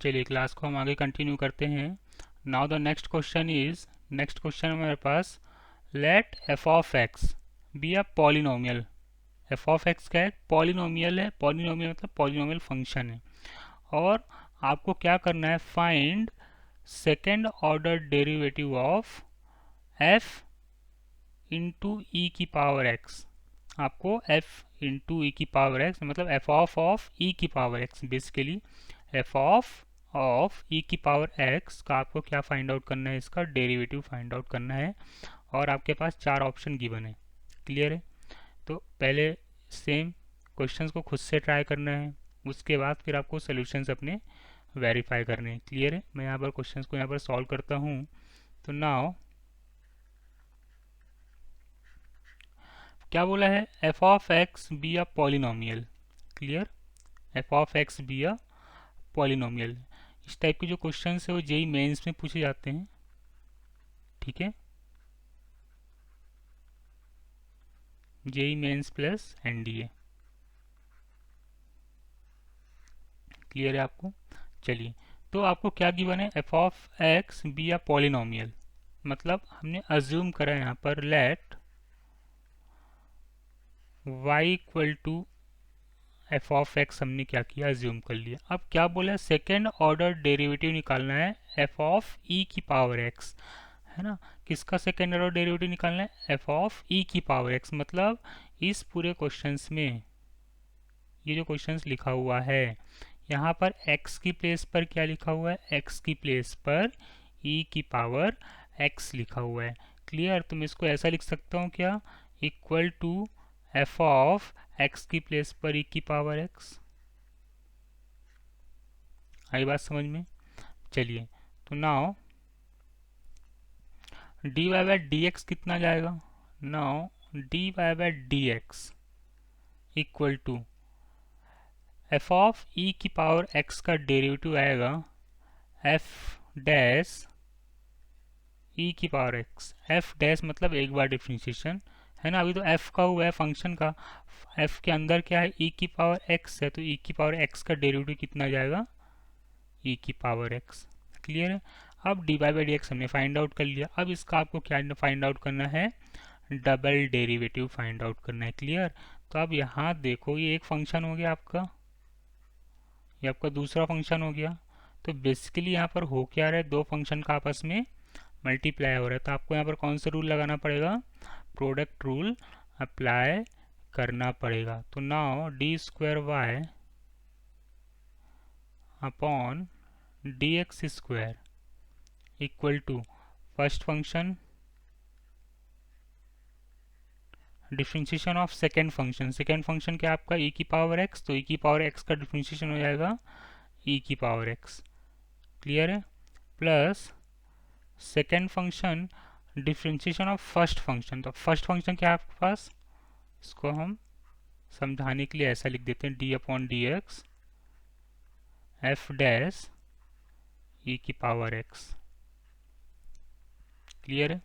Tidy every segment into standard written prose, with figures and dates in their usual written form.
चलिए क्लास को हम आगे कंटिन्यू करते हैं। नाउ द नेक्स्ट क्वेश्चन हमारे पास, let F of x be a polynomial. F of X क्या है? पॉलिनोमियल है। पॉलिनोमियल मतलब पॉलिनोमियल फंक्शन है। और आपको क्या करना है? Find second order derivative of F into E की पावर एक्स। आपको एफ इंटू ई की पावर एक्स मतलब एफ ऑफ ई की power X, basically F of E की पावर एक्स का आपको क्या फाइंड आउट करना है? इसका डेरिवेटिव फाइंड आउट करना है। और आपके पास चार ऑप्शन गिवन है। क्लियर है? तो पहले सेम क्वेश्चंस को खुद से ट्राई करना है, उसके बाद फिर आपको सोल्यूशंस अपने वेरीफाई करने हैं। क्लियर है? मैं यहाँ पर क्वेश्चंस को यहाँ पर सॉल्व करता हूँ। तो नाउ क्या बोला है? F of x be a polynomial. Clear? F of x be a polynomial. इस टाइप के जो क्वेश्चंस है वो जेई मेंस में पूछे जाते हैं। ठीक है? JEE Mains plus NDA. Clear है आपको? चलिए, तो आपको क्या गिवन है? F of x be a polynomial. मतलब हमने अज्यूम करा यहाँ पर let y equal to F of x. हमने क्या किया? अज्यूम कर लिया। अब क्या बोला है? सेकेंड ऑर्डर डेरिवेटिव निकालना है एफ ऑफ ई की पावर एक्स, है ना? किसका सेकेंड ऑर्डर डेरिवेटिव निकालना है? एफ ऑफ ई की पावर एक्स। मतलब इस पूरे क्वेश्चंस में ये जो क्वेश्चंस लिखा हुआ है, यहाँ पर x की प्लेस पर क्या लिखा हुआ है? x की प्लेस पर e की पावर x लिखा हुआ है। क्लियर? तो मैं इसको ऐसा लिख सकता हूँ क्या? Equal to F of x की प्लेस पर e की पावर x। आई बात समझ में? चलिए, तो now D Y by D X कितना जाएगा? Now D Y by D X equal to F of E की पावर x का डेरिवेटिव आएगा एफ डैश ई की पावर एक्स। एफ डैश मतलब एक बार डिफ्रेंशिएशन, है ना? अभी तो एफ का हुआ है फंक्शन का, एफ के अंदर क्या है? ई की पावर एक्स है, तो ई की पावर एक्स का डेरिवेटिव कितना जाएगा? ई की पावर एक्स। क्लियर है? अब d Y by D x हमने फाइंड आउट कर लिया। अब इसका आपको क्या फाइंड आउट करना है? डबल डेरिवेटिव फाइंड आउट करना है। क्लियर? तो अब यहाँ देखो, ये एक फंक्शन हो गया आपका, ये आपका दूसरा फंक्शन हो गया। तो बेसिकली यहाँ पर हो क्या रहा है? दो फंक्शन का आपस में मल्टीप्लाई हो रहा है। तो आपको यहाँ पर कौन सा रूल लगाना पड़ेगा? प्रोडक्ट रूल अप्लाई करना पड़ेगा। तो now D square Y upon D x square equal to first function differentiation of second function. Second function क्या आपका? ई की पावर एक्स, तो ई की पावर एक्स का डिफ्रेंशिएशन हो जाएगा ई की पावर एक्स। क्लियर है? Plus second function differentiation of first function. तो फर्स्ट फंक्शन क्या है आपके पास? इसको हम समझाने के लिए ऐसा लिख देते हैं, D upon D x F dash E की पावर एक्स। क्लियर है?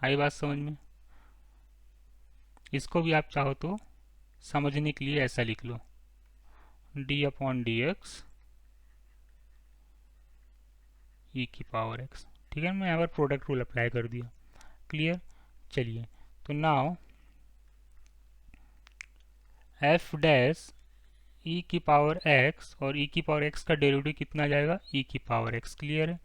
आई बात समझ में? इसको भी आप चाहो तो समझने के लिए ऐसा लिख लो, डी अपॉन डी एक्स ई की पावर एक्स। ठीक है? मैं यहाँ पर प्रोडक्ट रूल अप्लाई कर दिया। क्लियर? चलिए, तो नाउ एफ डैश ई की पावर एक्स और ई की पावर एक्स का डेरिवेटिव कितना जाएगा? ई की पावर एक्स। क्लियर है?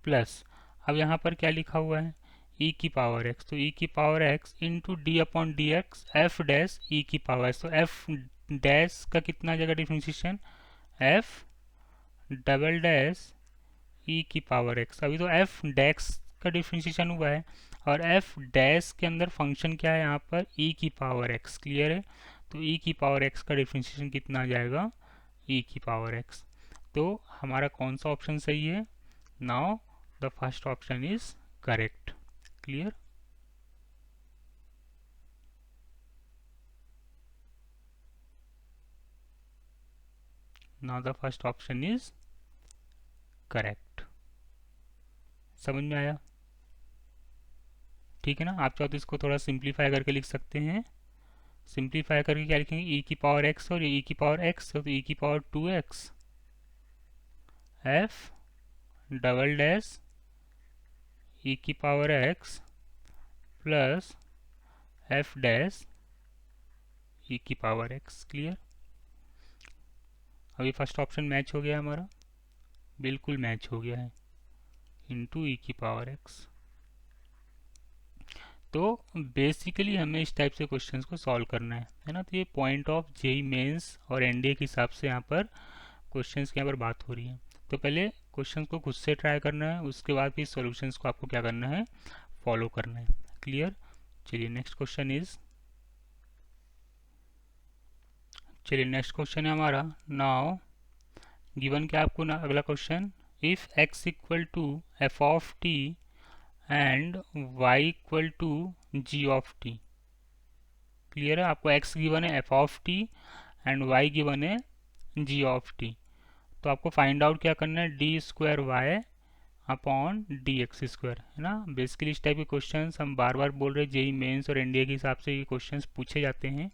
प्लस अब यहाँ पर क्या लिखा हुआ है? ई की पावर एक्स, तो ई की power x into D upon D x F dash E की पावर एक्स। तो एफ डैश का कितना जाएगा differentiation? F double dash E की पावर एक्स। अभी तो एफ डैश का डिफ्रेंशिएशन हुआ है, और एफ डैश के अंदर फंक्शन क्या है यहाँ पर? ई की पावर एक्स। क्लियर है? तो ई की पावर एक्स का डिफ्रेंशिएशन कितना आ जाएगा? ई की पावर एक्स। तो हमारा कौन सा ऑप्शन सही है? Now the first option is correct. Clear? Now the first option is correct. समझ में आया? ठीक है ना? आप चाहो तो इसको थोड़ा सिंप्लीफाई करके लिख सकते हैं। सिंप्लीफाई करके क्या लिखेंगे? ई की पावर एक्स, और ई की पावर एक्स तो ई की power 2x F double dash E की power X plus F dash E की पावर एक्स। क्लियर। अभी फर्स्ट ऑप्शन मैच हो गया हमारा, बिल्कुल मैच हो गया है, इंटू ई की पावर एक्स। तो बेसिकली हमें इस टाइप से क्वेश्चंस को सॉल्व करना है ना। तो ये पॉइंट ऑफ जेई मेंस और एनडीए के हिसाब से यहाँ पर क्वेश्चंस की यहाँ पर बात हो रही है। तो पहले क्वेश्चंस को खुद से ट्राई करना है, उसके बाद फिर सॉल्यूशंस को आपको क्या करना है, फॉलो करना है। क्लियर। चलिए नेक्स्ट क्वेश्चन है हमारा। नाउ गिवन क्या आपको ना अगला question, if x equal to F of t and y equal to g of t. Clear है। आपको x गिवन है f of t and y given है जी ऑफ टी। तो आपको फाइंड आउट क्या करना है, D square Y upon D x square, है ना। बेसिकली इस टाइप के क्वेश्चंस हम बार बार बोल रहे हैं, जेई मेंस और एनडीए के हिसाब से ये क्वेश्चंस पूछे जाते हैं।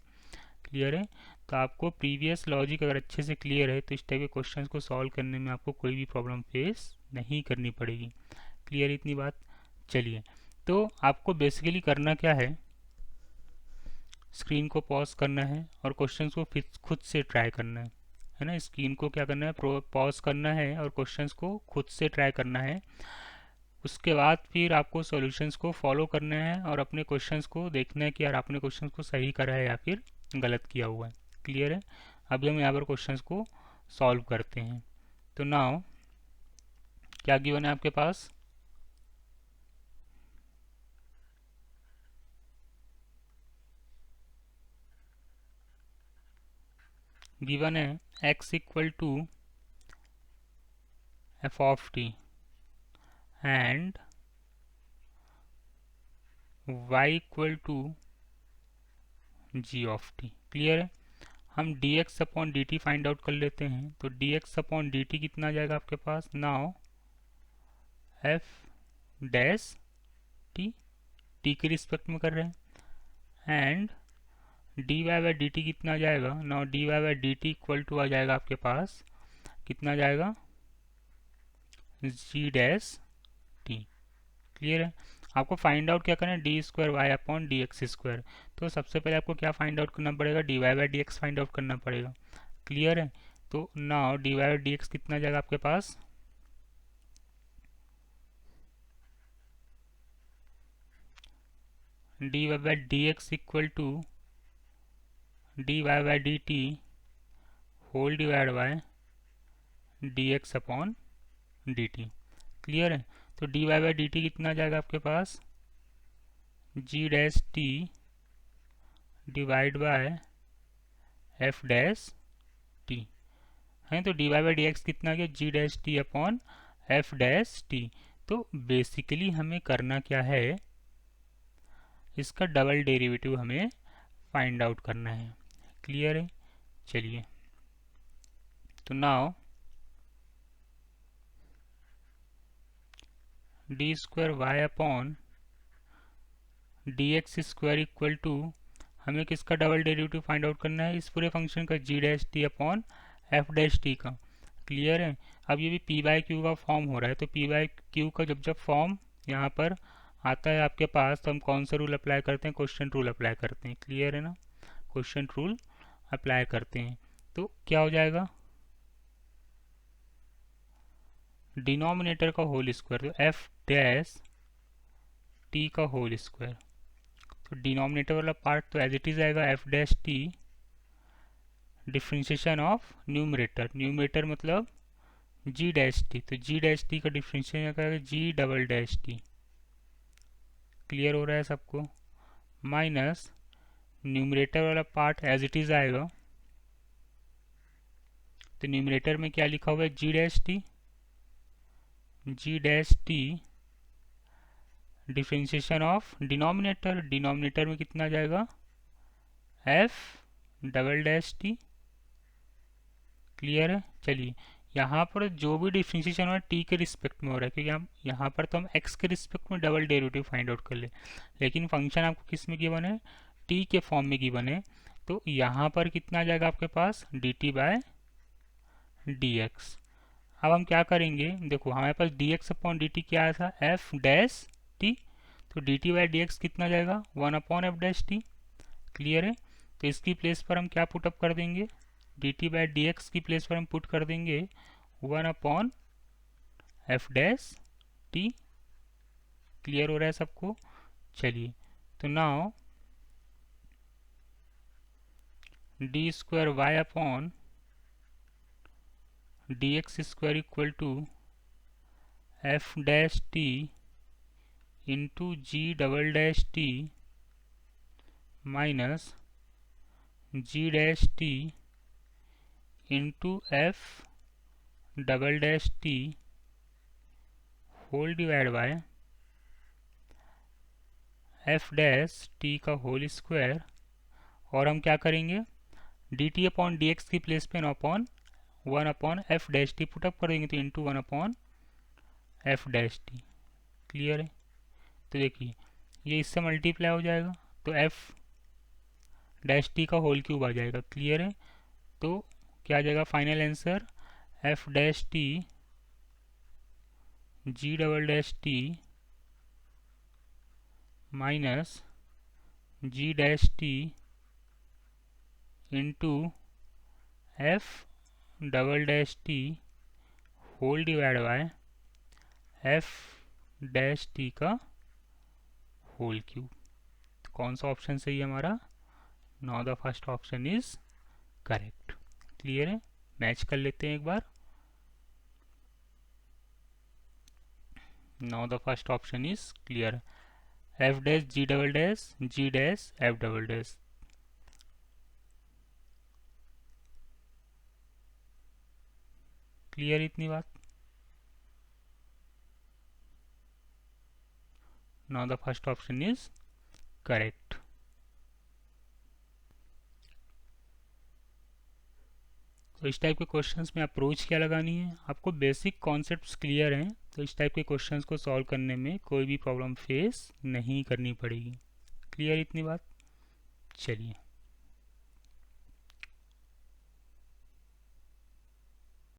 क्लियर है। तो आपको प्रीवियस लॉजिक अगर अच्छे से क्लियर है तो इस टाइप के क्वेश्चंस को सॉल्व करने में आपको कोई भी प्रॉब्लम फेस नहीं करनी पड़ेगी। क्लियर इतनी बात। चलिए, तो आपको बेसिकली करना क्या है, स्क्रीन को पॉज करना है और क्वेश्चंस को फिर खुद से ट्राई करना है ना। स्क्रीन को क्या करना है, पॉज करना है और क्वेश्चंस को खुद से ट्राई करना है। उसके बाद फिर आपको सॉल्यूशंस को फॉलो करना है और अपने क्वेश्चंस को देखना है कि यार आपने क्वेश्चंस को सही करा है या फिर गलत किया हुआ है। क्लियर है। अभी हम यहाँ पर क्वेश्चंस को सॉल्व करते हैं। तो नाउ क्या गिवन है आपके पास, गिवन है x equal to F of t and y equal to g of t. Clear है। हम dx अपॉन dt फाइंड आउट कर लेते हैं। तो dx अपॉन dt कितना आ जाएगा आपके पास, नाउ f डैश t के रिस्पेक्ट में कर रहे हैं, and dy by D T कितना आ जाएगा, now dy by D T equal to आ जाएगा आपके पास, कितना आ जाएगा, g डैश t। क्लियर है। आपको फाइंड आउट क्या करना है, D square Y upon D x square. तो सबसे पहले आपको क्या फाइंड आउट करना पड़ेगा, D Y by D X find out करना पड़ेगा। क्लियर है। तो now D Y by D X कितना आ जाएगा आपके पास, D Y by D X equal to D Y by D T whole divide by D X upon D T. Clear है। तो D Y by D T कितना आ जाएगा आपके पास, G dash T divide by F dash T है। तो D Y by D X कितना आ गया, G dash T upon F dash T. तो बेसिकली हमें करना क्या है, इसका डबल डेरिवेटिव हमें फाइंड आउट करना है। क्लियर है। चलिए, तो now D square Y upon D x square equal to, हमें किसका डबल डेरिवेटिव फाइंड आउट करना है, इस पूरे फंक्शन का G dash T upon F dash T का। क्लियर है। अब ये भी पी बाई क्यू का फॉर्म हो रहा है। तो पी बाई क्यू का जब फॉर्म यहाँ पर आता है आपके पास, तो हम कौन सा रूल अप्लाई करते हैं, क्वेश्चन रूल अप्लाई करते हैं। क्लियर है ना, क्वेश्चन रूल अप्लाई करते हैं। तो क्या हो जाएगा, डिनोमिनेटर का होल स्क्वायर, तो एफ डैश टी का होल स्क्वायर। तो डिनोमिनेटर वाला पार्ट तो एज इट इज आएगा, F dash T differentiation of numerator, numerator मतलब जी डैश टी, तो जी डैश टी का डिफ्रेंशिएशन क्या है, जी डबल डैश टी। क्लियर हो रहा है सबको। माइनस न्यूमरेटर वाला पार्ट एज इट इज आएगा, तो न्यूमरेटर में क्या लिखा हुआ है, जी dash T differentiation of denominator, denominator में कितना आ जाएगा, F double dash T. Clear है। चलिए, यहाँ पर जो भी डिफ्रेंशिएशन हो रहा है टी के रिस्पेक्ट में हो रहा है, क्योंकि हम यहाँ पर तो हम एक्स के रिस्पेक्ट में डबल डेरिवेटिव फाइंड आउट कर ले, लेकिन फंक्शन आपको किस में गिवन है, टी के फॉर्म में गिवन है। तो यहाँ पर कितना आ जाएगा आपके पास, D T by D X अब हम क्या करेंगे, देखो हमारे पास D X upon D T क्या आया था, एफ डैश टी, तो D T by D X कितना जाएगा, 1 upon F dash T. Clear है। तो इसकी प्लेस पर हम क्या पुटअप कर देंगे, d T by D x की प्लेस पर हम पुट कर देंगे 1 upon F dash T. Clear हो रहा है सबको। चलिए, तो now D square Y upon D x square equal to f dash t into g double dash t minus g dash t into f double dash t whole divide by F dash T का whole square. और हम क्या करेंगे, d T upon D x की place पे one upon F dash t put up कर देंगे, तो into 1 upon F dash T. Clear है। तो देखिए ये इससे मल्टीप्लाई हो जाएगा, तो एफ डैश टी का होल क्यूब आ जाएगा। क्लियर है। तो क्या आ जाएगा final answer, f dash t g double dash t minus g dash t into f double dash t whole divide by F dash T का होल क्यूब। तो कौन सा ऑप्शन सही है हमारा, now the first option is correct. Clear है। Match कर लेते हैं एक बार। Now the first option is clear, F dash G double dash G dash F double dash. Clear इतनी बात। Now the first option is correct. तो इस टाइप के क्वेश्चंस में अप्रोच क्या लगानी है, आपको बेसिक कॉन्सेप्ट्स क्लियर हैं तो इस टाइप के क्वेश्चंस को सॉल्व करने में कोई भी प्रॉब्लम फेस नहीं करनी पड़ेगी। क्लियर इतनी बात। चलिए।